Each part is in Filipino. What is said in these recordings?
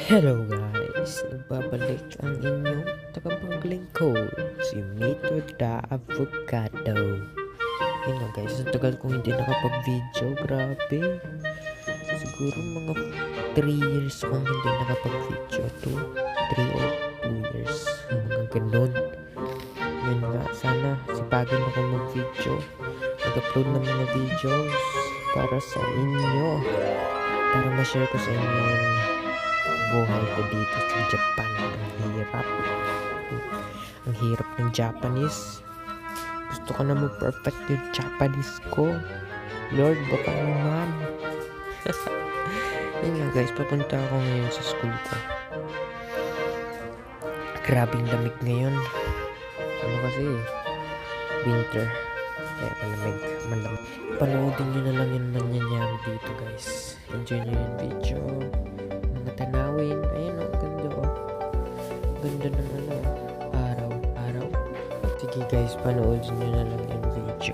Hello guys! Nagbabalik ang inyong tagapaglingkod, si Mito the Avocado. Yun nga guys, ang tagal kong hindi nakapag-video, grabe. Siguro mga 3 years akong hindi nakapag-video to. 3 or 2 years, mga ganun. Yun nga, sana sipagin ako mag-video. Mag-upload ng mga videos para sa inyo. Para ma-share ko sa inyo yung buhay ko dito sa Japan. Ang hirap ng Japanese. Gusto ko na mag-perfect yung Japanese ko. Lord, baka naman. Yun nga guys, papunta ako ngayon sa school ko. Grabing lamig ngayon. Ano kasi, winter. Kaya malamig. Panoodin nyo na lang yung nangyayari dito guys. Enjoy nyo yung video. Mga tanawin. Ayun o, ganda o. Ganda ng araw. Sige guys, panoodin nyo na lang yung video.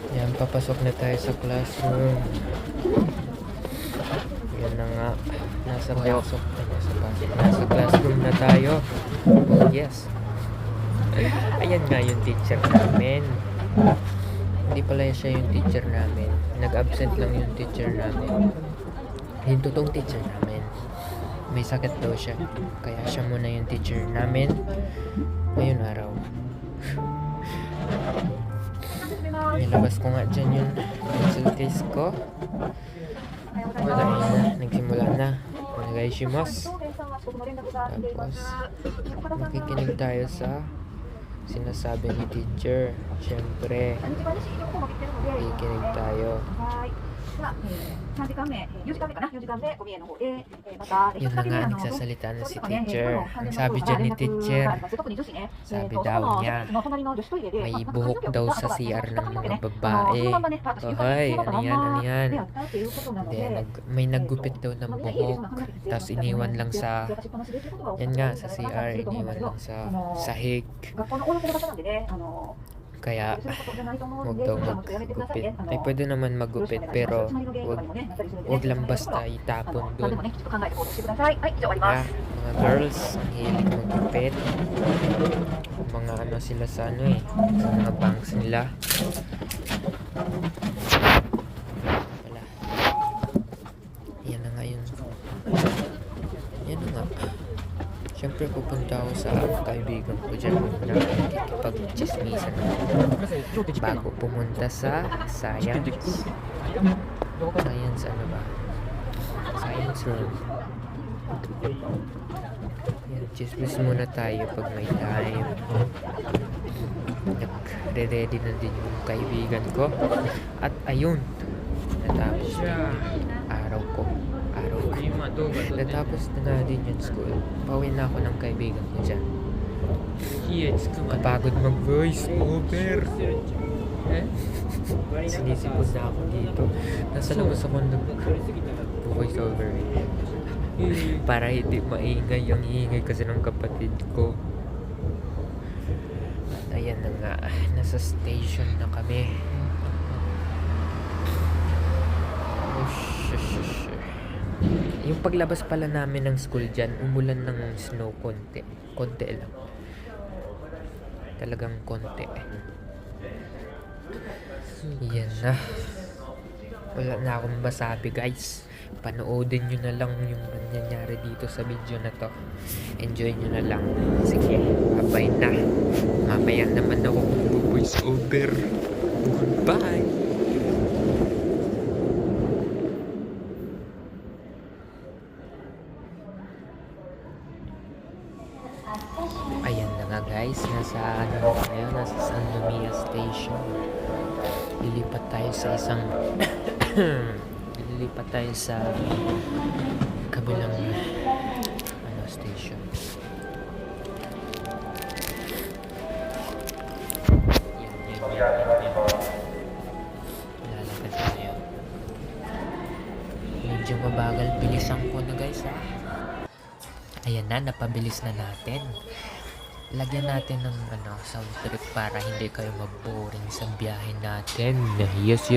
Yan, papasok na tayo sa classroom. Yan na nga. Nasa classroom na tayo. Oh, yes. Ayan nga yung teacher namin. Hindi pala siya yung teacher namin. Nag-absent lang yung teacher namin. Yung totoong teacher namin. May sakit daw siya. Kaya siya muna yung teacher namin ngayong araw. Nilabas ko nga dyan yung pencil case ko. Wala na. Nagsimula na. Onegaishimasu. Tapos makikinig tayo sa sinasabi ni teacher. Siyempre makikinig tayo. Yun na nga, nagsasalita na si teacher. Ang sabi dyan ni teacher, sabi daw niya, may buhok daw sa CR ng mga babae. Hoy, ano yan? Then, may naggupit daw ng buhok. Tapos iniwan lang sa, yan nga, sa CR, iniwan lang sa sahig. Kaya huwag daw maggupit. Ay, pwede naman maggupit, pero huwag lang basta itapon dun. Kaya, mga girls, ang hilig maggupit. Mga ano sila sa ano sa mga bangs nila. Siyempre pupunta ako sa kaibigan ko dyan na nakikipag-chismisan bago pumunta sa science. Science ano ba? Science room. Yan, chismis muna tayo pag may time. Nagre-ready na din yung kaibigan ko. At ayun, natapos na yung araw ko. Natapos na nga din yung school. Pauwi na ako ng kaibigan ko dyan. Kapagod mag-voice over. Sinisipon na ako dito. Nasa labas ako nag-voice over. Para hindi maingay ang ingay kasi ng kapatid ko. At ayan na nga, nasa station na kami. Yung paglabas pala namin ng school dyan, umulan ng snow konti. Konti lang. Talagang konti. Yan na. Wala na akong masabi guys. Panoodin nyo na lang yung nangyayari dito sa video na to. Enjoy nyo na lang. Sige, bye na. Mamaya naman ako mag-voice over. Goodbye! Ayan na nga guys, nasa San Lumia Station. Lilipat tayo sa isang kabilang station. Yan. Lalakad tayo. Medyo mabagal bilisan ko na guys ha. Ayan na, napabilis na natin. Lagyan natin ng sound trip para hindi kayo mag-boring sa biyahe natin. Yes.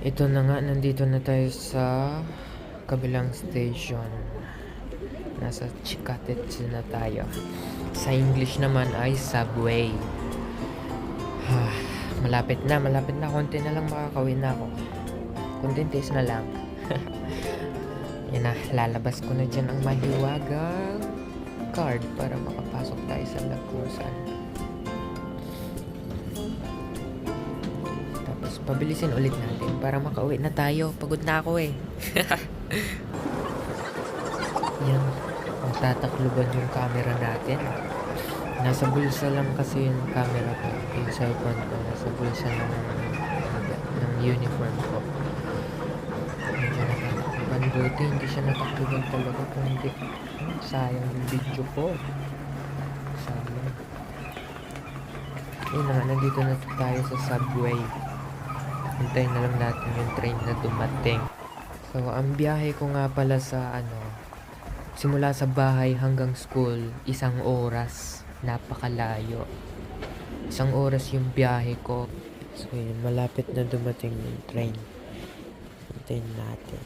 Ito na nga, nandito na tayo sa kabilang station. Nasa Chikatetsu na tayo. Sa English naman ay subway. Malapit na. Konti na lang makakawin na ako. Konting days na lang. Yan na, lalabas ko na dyan ang mahiwagang card para makapasok tayo sa Lagusan. Tapos pabilisin ulit natin para makauwi na tayo. Pagod na ako eh. Yan, magtatakluban yung camera natin. Nasa bulsa lang kasi yung camera ko. Yung cellphone ko nasa bulsa ng uniform ko. Medyo natatakluban. Buti hindi siya natakluban talaga. Kung hindi, sayang yung video ko. Sayang. Yun na, nandito na tayo sa subway. Hintayin na lang natin yung train na dumating. So, ang biyahe ko nga pala sa simula sa bahay hanggang school, 1 oras. Napakalayo. 1 oras yung biyahe ko. So, yun, malapit na dumating yung train. Hintayin natin.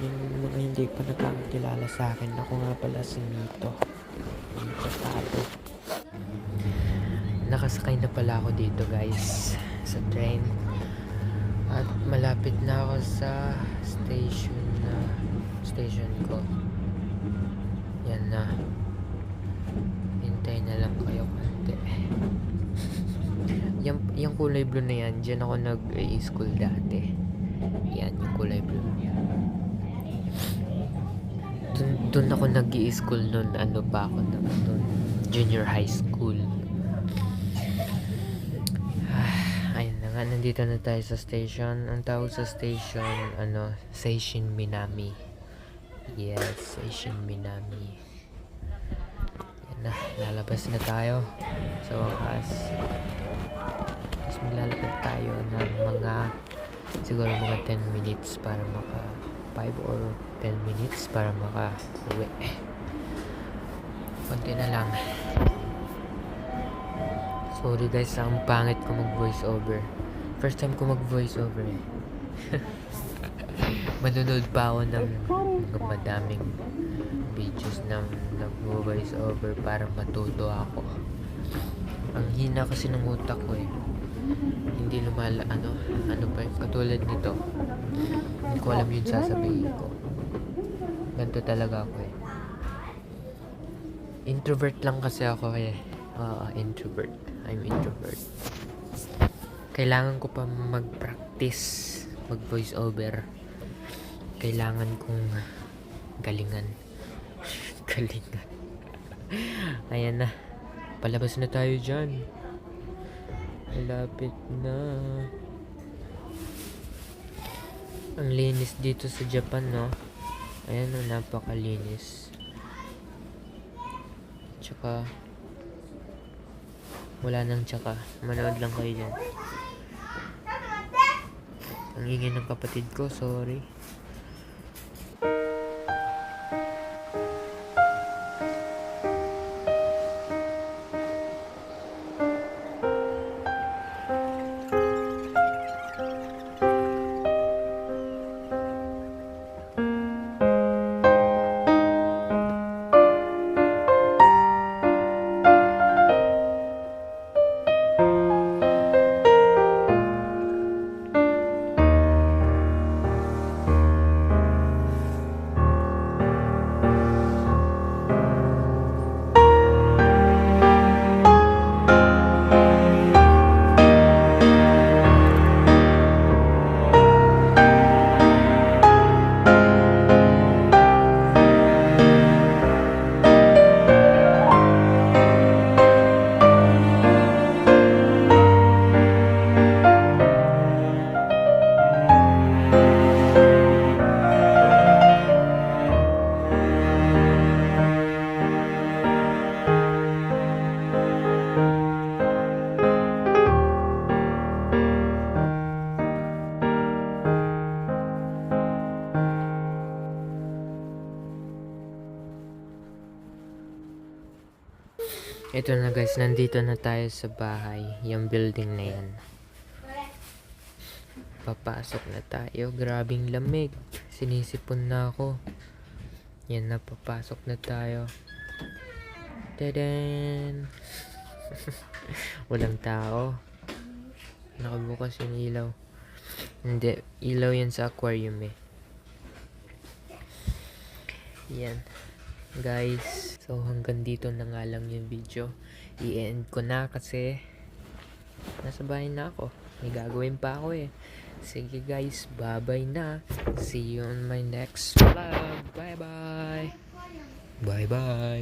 Yung mga hindi pa nakakilala sa akin, ako nga pala si Mito. Mito Tato. Nakasakay na pala ako dito guys sa train at malapit na ako sa station ko. Yan na, hintay na lang kayo konti. Yung kulay blue na yan, dyan ako nag-i-school dati. Yan yung kulay blue. Doon ako nag-i-school nun, pa ako doon, junior high school. Nandito na tayo sa station. Ang tawag sa station, Seishin Minami. Yes, Seishin Minami. Yan na, lalabas na tayo. Sa wakas. Tapos maglalakad tayo ng siguro mga 10 minutes para 5 or 10 minutes para uwi. Konti na lang. Sorry guys, ang pangit ko mag voice over. First time ko mag voiceover eh. Manonood pa ako ng mga madaming videos ng nag-voiceover para matuto ako. Ang hina kasi ng utak ko eh. Hindi ano pa yung katulad nito. Hindi ko alam yung sasabihin ko. Ganito talaga ako eh. Introvert lang kasi ako eh. Introvert. I'm introvert. Kailangan ko pa mag-practice mag-voice over. Kailangan kong galingan. Galingan. Ayan na. Palabas na tayo dyan. Malapit na. Ang linis dito sa Japan, no? Ayan o, napakalinis. Tsaka wala nang tsaka. Manood lang kayo dyan. Ang ingay ng kapatid ko, sorry. Ito na guys, nandito na tayo sa bahay. Yung building na yan. Papasok na tayo. Grabing lamig. Sinisipon na ako. Yan na, papasok na tayo. Tadaan! Walang tao. Nakabukas yung ilaw. Hindi, ilaw yan sa aquarium eh. Yan. Guys, so hanggang dito na nga lang yung video. I-end ko na kasi nasa bahay na ako. May gagawin pa ako eh. Sige guys, bye-bye na. See you on my next vlog. Bye-bye. Bye-bye.